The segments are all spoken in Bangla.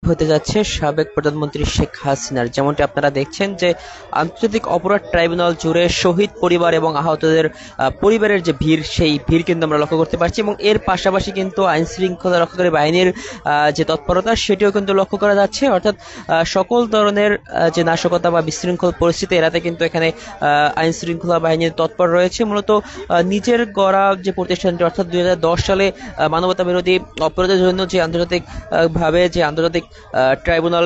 হতে যাচ্ছে সাবেক প্রধানমন্ত্রী শেখ হাসিনার। যেমনটি আপনারা দেখছেন যে আন্তর্জাতিক অপরাধ ট্রাইব্যুনাল জুড়ে শহীদ পরিবার এবং আহতদের পরিবারের যে ভিড়, সেই ভিড় কিন্তু আমরা লক্ষ্য করতে পারছি এবং এর পাশাপাশি কিন্তু আইন শৃঙ্খলা রক্ষাকারী বাহিনীর যে তৎপরতা সেটিও কিন্তু লক্ষ্য করা যাচ্ছে। অর্থাৎ সকল ধরনের যে নাশকতা বা বিশৃঙ্খল পরিস্থিতি এড়াতে কিন্তু এখানে আইন শৃঙ্খলা বাহিনীর তৎপর রয়েছে। মূলত নিজের গড়া যে প্রতিষ্ঠানটি, অর্থাৎ 2010 সালে মানবতা বিরোধী অপরাধের জন্য যে আন্তর্জাতিক ভাবে যে আন্তর্জাতিক ট্রাইব্যুনাল,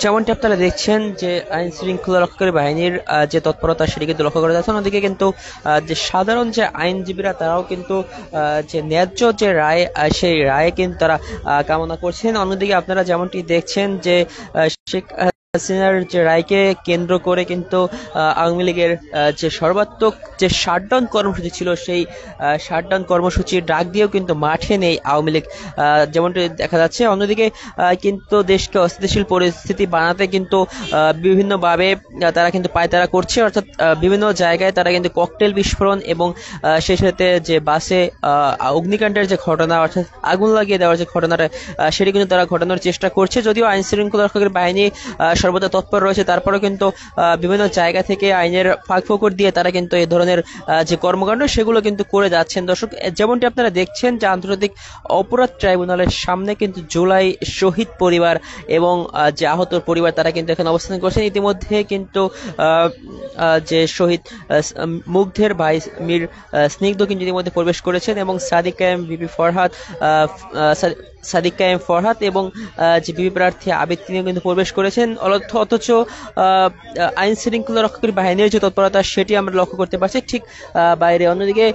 যেমনটি আপনারা দেখছেন যে আইন শৃঙ্খলা রক্ষাকারী বাহিনীর যে তৎপরতা সেটি কিন্তু লক্ষ্য করা যাচ্ছে। অন্যদিকে কিন্তু যে সাধারণ যে আইনজীবীরা তারাও কিন্তু যে ন্যায্য যে রায়, সেই রায়ে কিন্তু তারা কামনা করছেন। অন্যদিকে আপনারা যেমনটি দেখছেন যে শেখ হাসিনার যে রায়কে কেন্দ্র করে কিন্তু আওয়ামী লীগের যে সর্বাত্মক যে শাটডাউন কর্মসূচি ছিল, সেই শাটডাউন কর্মসূচির ডাক দিয়েও কিন্তু মাঠে নেই আওয়ামী লীগ, যেমনটি দেখা যাচ্ছে। অন্যদিকে কিন্তু দেশকে অস্থিতিশীল পরিস্থিতি বানাতে কিন্তু বিভিন্নভাবে তারা কিন্তু পায়তারা করছে। অর্থাৎ বিভিন্ন জায়গায় তারা কিন্তু ককটেল বিস্ফোরণ এবং সেই সাথে যে বাসে অগ্নিকাণ্ডের যে ঘটনা, অর্থাৎ আগুন লাগিয়ে দেওয়ার যে ঘটনাটা, সেটি কিন্তু তারা ঘটানোর চেষ্টা করছে। যদিও আইন শৃঙ্খলা রক্ষাকারী বাহিনী সর্বদা তৎপর রয়েছে, তারপরেও কিন্তু বিভিন্ন জায়গা থেকে আইনের ফাঁকফোকর দিয়ে তারা কিন্তু এই ধরনের যে কর্মকাণ্ড সেগুলো কিন্তু করে যাচ্ছেন। দর্শক, যেমনটি আপনারা দেখছেন যে আন্তর্জাতিক অপরাধ ট্রাইব্যুনালের সামনে কিন্তু জুলাই শহীদ পরিবার এবং যে আহত পরিবার তারা কিন্তু এখানে অবস্থান করছেন। ইতিমধ্যে কিন্তু যে শহীদ মুগ্ধের ভাই মীর স্নিগ্ধ কিন্তু ইতিমধ্যে প্রবেশ করেছেন এবং সাদিক কায়েম বিপি ফরহাদ, সাদিক কায়েম ফরহাদ এবং যে বিপি প্রার্থী আবিদ তিনিও কিন্তু প্রবেশ করেছেন। অথচ আইন শৃঙ্খলা রক্ষাকারী বাহিনীর যে তৎপরতা সেটি আমরা লক্ষ্য করতে পারছি ঠিক বাইরে। অন্যদিকে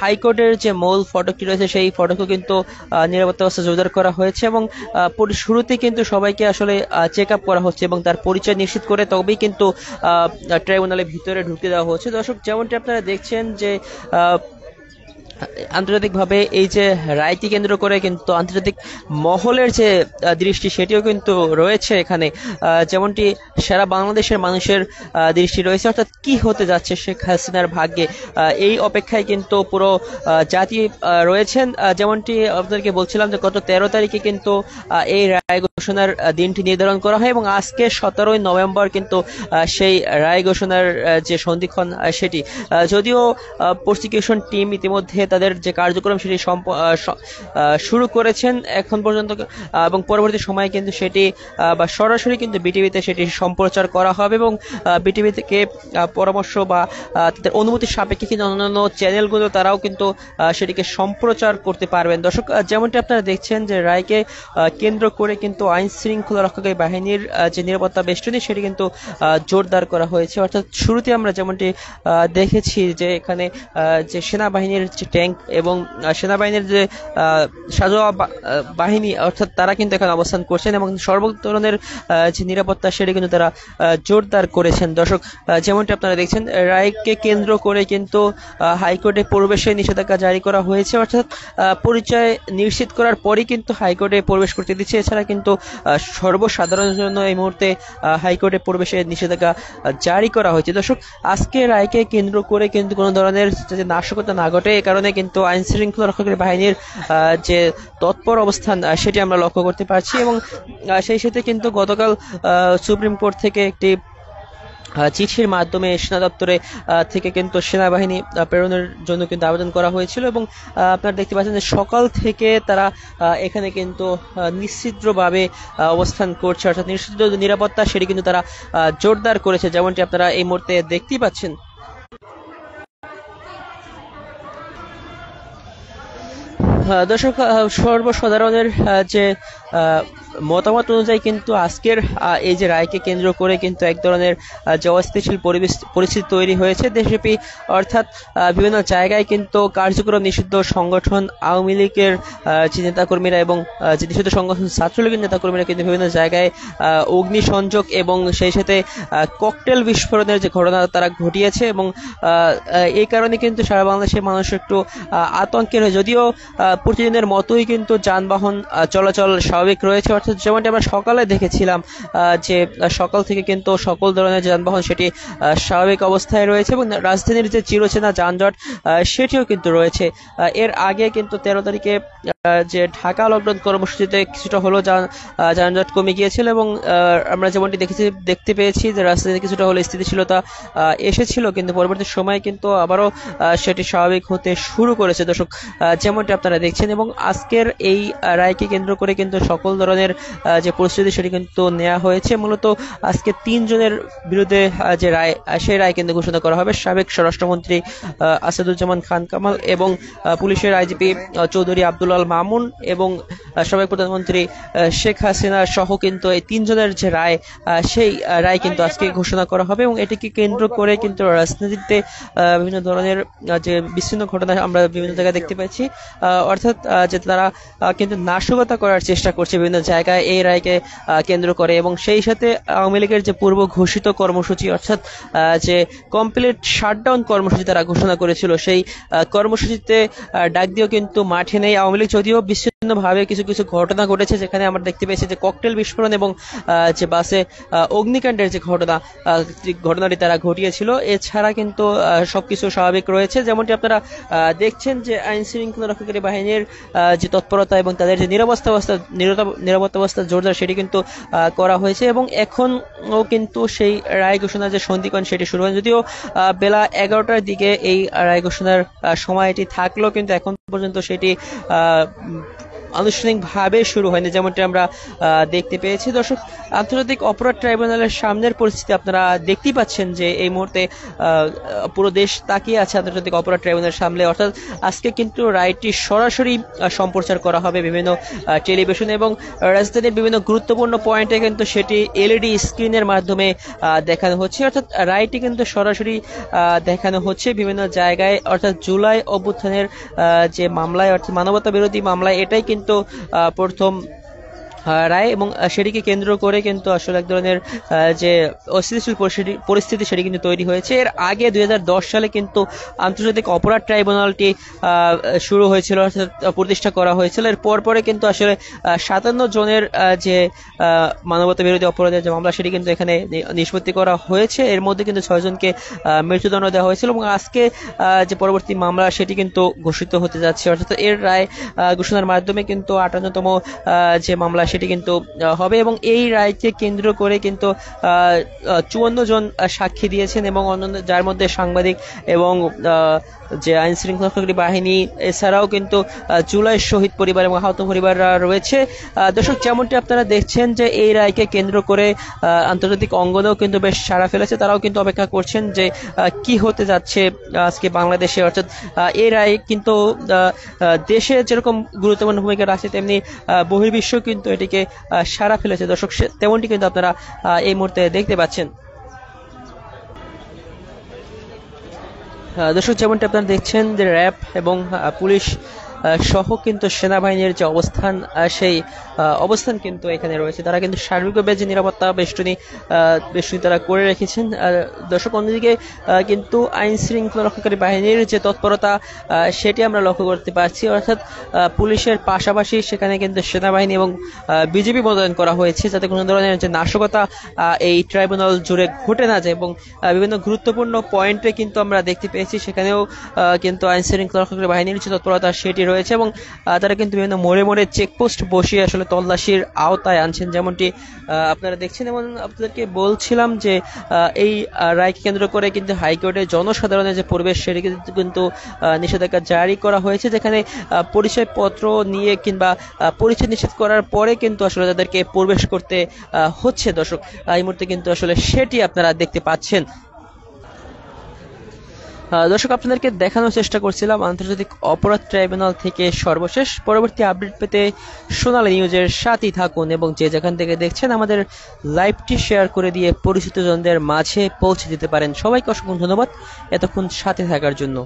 হাইকোর্টের যে মূল ফটকটি রয়েছে সেই ফটকও কিন্তু নিরাপত্তা ব্যবস্থা জোরদার করা হয়েছে এবং শুরুতে কিন্তু সবাইকে আসলে চেক আপ করা হচ্ছে এবং তার পরিচয় নিশ্চিত করে তবেই কিন্তু ট্রাইব্যুনালের ভিতরে ঢুকতে দেওয়া হচ্ছে। দর্শক, যেমনটি আপনারা দেখছেন যে আন্তর্জাতিকভাবে এই যে রায়কে কেন্দ্র করে কিন্তু আন্তর্জাতিক মহলের যে দৃষ্টি সেটিও কিন্তু রয়েছে এখানে, যেমনটি সারা বাংলাদেশের মানুষের দৃষ্টি রয়েছে। অর্থাৎ কি হতে যাচ্ছে শেখ হাসিনার ভাগ্যে, এই অপেক্ষায় কিন্তু পুরো জাতি রয়েছেন। যেমনটি আপনাদেরকে বলছিলাম যে গত 13 তারিখে কিন্তু এই রায় ঘোষণার দিনটি নির্ধারণ করা হয় এবং আজকে 17 নভেম্বর কিন্তু সেই রায় ঘোষণার যে সন্ধিক্ষণ সেটি, যদিও প্রসিকিউশন টিম ইতিমধ্যে তাদের যে কার্যক্রম সেটি শুরু করেছেন এখন পর্যন্ত এবং পরবর্তী সময়ে কিন্তু সেটি বা সরাসরি কিন্তু বিটিভিতে সেটি সম্প্রচার করা হবে এবং বিটিভি থেকে পরামর্শ বা তাদের অনুমতি সাপেক্ষে কিন্তু অন্যান্য চ্যানেলগুলো তারাও কিন্তু সেটিকে সম্প্রচার করতে পারবেন। দর্শক, যেমনটি আপনারা দেখছেন যে রায়কে কেন্দ্র করে কিন্তু আইন শৃঙ্খলা রক্ষাকারী বাহিনীর যে নিরাপত্তা বেষ্টনী সেটি কিন্তু জোরদার করা হয়েছে। অর্থাৎ শুরুতে আমরা যেমনটি দেখেছি যে এখানে যে সেনাবাহিনীর যে ট্যাঙ্ক এবং সেনাবাহিনীর যে সাজোয়া বাহিনী, অর্থাৎ তারা কিন্তু এখানে অবস্থান করছেন এবং সর্ব ধরনের যে নিরাপত্তা সেটি কিন্তু তারা জোরদার করেছেন। দর্শক, যেমনটি আপনারা দেখছেন রায়কে কেন্দ্র করে কিন্তু হাইকোর্টে প্রবেশে নিষেধাজ্ঞা জারি করা হয়েছে। অর্থাৎ পরিচয় নিশ্চিত করার পরই কিন্তু হাইকোর্টে প্রবেশ করতে দিচ্ছে। এছাড়া কিন্তু সর্বসাধারণের জন্য এই মুহূর্তে হাইকোর্টে প্রবেশে নিষেধাজ্ঞা জারি করা হয়েছে। দর্শক, আজকে রায়কে কেন্দ্র করে কিন্তু কোনো ধরনের নাশকতা না ঘটে, এ কারণে কিন্তু আইন শৃঙ্খলা রক্ষাকারী বাহিনীর যে তৎপর অবস্থান সেটি আমরা লক্ষ্য করতে পারছি এবং সেই সাথে কিন্তু গতকাল সুপ্রিম কোর্ট থেকে একটি চিঠির মাধ্যমে সেনা দপ্তরে থেকে কিন্তু সেনাবাহিনী প্রেরণের জন্য কিন্তু আবেদন করা হয়েছিল এবং আপনারা দেখতে পাচ্ছেন যে সকাল থেকে তারা এখানে কিন্তু নিশ্চিদ্রভাবে অবস্থান করছে। অর্থাৎ নিশ্চিদ্র নিরাপত্তা সেটি কিন্তু তারা জোরদার করেছে, যেমনটি আপনারা এই মুহূর্তে দেখতেই পাচ্ছেন। দর্শক, সর্বসাধারণের যে মতামত অনুযায়ী কিন্তু আজকের এই যে রায়কে কেন্দ্র করে কিন্তু এক ধরনের যে অস্থিতিশীল পরিস্থিতি তৈরি হয়েছে দেশব্যাপী। অর্থাৎ বিভিন্ন জায়গায় কিন্তু কার্যক্রম নিষিদ্ধ সংগঠন আওয়ামী লীগের যে নেতাকর্মীরা এবং যে নিষিদ্ধ সংগঠন ছাত্রলীগের নেতাকর্মীরা কিন্তু বিভিন্ন জায়গায় অগ্নিসংযোগ এবং সেই সাথে ককটেল বিস্ফোরণের যে ঘটনা তারা ঘটিয়েছে এবং এই কারণে কিন্তু সারা বাংলাদেশের মানুষ একটু আতঙ্কের হয়। যদিও প্রতিদিনের মতোই কিন্তু যানবাহন চলাচল স্বাভাবিক রয়েছে। অর্থাৎ যেমনটি আমরা সকালে দেখেছিলাম যে সকাল থেকে কিন্তু সকল ধরনের যানবাহন সেটি স্বাভাবিক অবস্থায় রয়েছে এবং রাজধানীর যে চিরচেনা যানজট সেটিও কিন্তু রয়েছে। এর আগে কিন্তু 13 তারিখে যে ঢাকা লকডাউন কর্মসূচিতে কিছুটা হলো যানজট কমে গিয়েছিল এবং আমরা যেমনটি দেখতে পেয়েছি যে রাজধানীতে কিছুটা হলো স্থিতিশীলতা এসেছিল, কিন্তু পরবর্তী সময়ে কিন্তু আবারও সেটি স্বাভাবিক হতে শুরু করেছে দর্শক, যেমনটি আপনারা দেখছেন। এবং আজকের এই রায়কে কেন্দ্র করে কিন্তু সকল ধরনের যে পরিস্থিতি সেটি কিন্তু নেওয়া হয়েছে। মূলত আজকে 3 জনের বিরুদ্ধে যে রায় সেই রায় কিন্তু ঘোষণা করা হবে। সাবেক স্বরাষ্ট্রমন্ত্রী আসাদুজ্জামান খান কামাল এবং পুলিশের আইজিপি চৌধুরী আব্দুল আল মামুন এবং সাবেক প্রধানমন্ত্রী শেখ হাসিনা সহ কিন্তু এই 3 জনের যে রায় সেই রায় কিন্তু আজকে ঘোষণা করা হবে এবং এটিকে কেন্দ্র করে কিন্তু রাজনীতিতে বিভিন্ন ধরনের যে বিচ্ছিন্ন ঘটনা আমরা বিভিন্ন জায়গায় দেখতে পাচ্ছি, অর্থাৎ যে তারা কিন্তু নাশকতা করার চেষ্টা করছে বিভিন্ন জায়গায় এই রায়কে কেন্দ্র করে। এবং সেই সাথে আওয়ামী লীগের যে পূর্ব ঘোষিত কর্মসূচি অর্থাৎ যে কমপ্লিট শাটডাউন কর্মসূচি তারা ঘোষণা করেছিল, সেই কর্মসূচিতে ডাক দিয়েও কিন্তু মাঠে নেই আওয়ামী লীগ, যদিও বিচ্ছিন্নভাবে কিছু কিছু ঘটনা ঘটেছে যেখানে আমরা দেখতে পেয়েছি যে ককটেল বিস্ফোরণ এবং যে বাসে অগ্নিকাণ্ডের যে ঘটনাটি তারা ঘটিয়েছিল। এছাড়া কিন্তু সবকিছু স্বাভাবিক রয়েছে, যেমনটি আপনারা দেখছেন যে আইন শৃঙ্খলা রক্ষাকারী বাহিনীর যে তৎপরতা এবং তাদের যে নিরাপত্তা ব্যবস্থা জোরদার সেটি কিন্তু করা হয়েছে এবং এখনও কিন্তু সেই রায় ঘোষণার যে সন্ধিক্ষণ সেটি শুরু হয়, যদিও বেলা 11টার দিকে এই রায় ঘোষণার সময়টি থাকলেও কিন্তু এখন পর্যন্ত সেটি আনুষ্ঠানিকভাবে শুরু হয়নি, যেমনটি আমরা দেখতে পেয়েছি। দর্শক, আন্তর্জাতিক অপরাধ ট্রাইব্যুনালের সামনের পরিস্থিতি আপনারা দেখতেই পাচ্ছেন যে এই মুহূর্তে পুরো দেশ তাকিয়ে আছে আন্তর্জাতিক অপরাধ ট্রাইব্যুনালের সামনে। অর্থাৎ আজকে কিন্তু রায়টি সরাসরি সম্প্রচার করা হবে বিভিন্ন টেলিভিশনে এবং রাজধানীর বিভিন্ন গুরুত্বপূর্ণ পয়েন্টে কিন্তু সেটি এলইডি স্ক্রিনের মাধ্যমে দেখানো হচ্ছে। অর্থাৎ রায়টি কিন্তু সরাসরি দেখানো হচ্ছে বিভিন্ন জায়গায়। অর্থাৎ জুলাই অভ্যুত্থানের যে মামলায় অর্থাৎ মানবতা বিরোধী মামলায় এটাই কিন্তু প্রথম রায় এবং সেটিকে কেন্দ্র করে কিন্তু আসলে এক ধরনের যে অস্থিতিশীল পরিস্থিতি সেটি কিন্তু তৈরি হয়েছে। এর আগে 2010 সালে কিন্তু আন্তর্জাতিক অপরাধ ট্রাইব্যুনালটি শুরু হয়েছিল, অর্থাৎ প্রতিষ্ঠা করা হয়েছিল। এর পরে কিন্তু আসলে 57 জনের যে মানবতা বিরোধী অপরাধের যে মামলা সেটি কিন্তু এখানে নিষ্পত্তি করা হয়েছে। এর মধ্যে কিন্তু 6 জনকে মৃত্যুদণ্ড দেওয়া হয়েছিল এবং আজকে যে পরবর্তী মামলা সেটি কিন্তু ঘোষিত হতে যাচ্ছে। অর্থাৎ এর রায় ঘোষণার মাধ্যমে কিন্তু 58তম যে মামলা সেটি কিন্তু হবে এবং এই রায়কে কেন্দ্র করে কিন্তু 54 জন সাক্ষী দিয়েছেন এবং অন্যান্য যার মধ্যে সাংবাদিক এবং যে আইন শৃঙ্খলা রক্ষাকারী বাহিনী, এছাড়াও কিন্তু জুলাই শহীদ পরিবার এবং আহত পরিবাররা রয়েছে। দর্শক, যেমনটি আপনারা দেখছেন যে এই রায়কে কেন্দ্র করে আন্তর্জাতিক অঙ্গনেও কিন্তু বেশ সাড়া ফেলেছে, তারাও কিন্তু অপেক্ষা করছেন যে কি হতে যাচ্ছে আজকে বাংলাদেশে। অর্থাৎ এই রায় কিন্তু দেশে যেরকম গুরুত্বপূর্ণ ভূমিকা রাখছে তেমনি বহির্বিশ্ব কিন্তু এটিকে সাড়া ফেলেছে দর্শক, তেমনটি কিন্তু আপনারা এই মুহূর্তে দেখতে পাচ্ছেন। দর্শক, যেমনটি আপনারা দেখছেন যে র্যাব এবং পুলিশ সহ কিন্তু সেনাবাহিনীর যে অবস্থান সেই অবস্থান কিন্তু এখানে রয়েছে। তারা কিন্তু সার্বিকভাবে যে নিরাপত্তা বেষ্টনী তারা করে রেখেছেন। দর্শক, অন্যদিকে কিন্তু আইন শৃঙ্খলা রক্ষাকারী বাহিনীর যে তৎপরতা সেটি আমরা লক্ষ্য করতে পারছি। অর্থাৎ পুলিশের পাশাপাশি সেখানে কিন্তু সেনাবাহিনী এবং বিজিবি মোতায়েন করা হয়েছে যাতে কোনো ধরনের যে নাশকতা এই ট্রাইব্যুনাল জুড়ে ঘটে না যায় এবং বিভিন্ন গুরুত্বপূর্ণ পয়েন্টে কিন্তু আমরা দেখতে পেয়েছি সেখানেও কিন্তু আইন শৃঙ্খলা রক্ষাকারী বাহিনীর যে তৎপরতা সেটি রয়েছে এবং তারা কিন্তু বিভিন্ন মোড়ে চেকপোস্ট বসিয়ে আসলে তল্লাশির আওতায় আনছেন, যেমনটি আপনারা দেখছেন। এবং আপনাদেরকে বলছিলাম যে এই রায়কে কেন্দ্র করে কিন্তু হাইকোর্টের জনসাধারণের যে পরিবেশ সেটি কিন্তু নিষেধাজ্ঞা জারি করা হয়েছে, যেখানে পরিচয়পত্র নিয়ে কিংবা পরিচয় নিশ্চিত করার পরে কিন্তু আসলে তাদেরকে প্রবেশ করতে হচ্ছে। দর্শক, এই মুহূর্তে কিন্তু আসলে সেটি আপনারা দেখতে পাচ্ছেন। দর্শক, আপনাদেরকে দেখানোর চেষ্টা করছিলাম আন্তর্জাতিক অপরাধ ট্রাইব্যুনাল থেকে সর্বশেষ। পরবর্তী আপডেট পেতে সোনালী নিউজের সাথেই থাকুন এবং যে যেখান থেকে দেখছেন আমাদের লাইভটি শেয়ার করে দিয়ে পরিচিত জনদের মাঝে পৌঁছে দিতে পারেন। সবাইকে অসংখ্য ধন্যবাদ এতক্ষণ সাথে থাকার জন্য।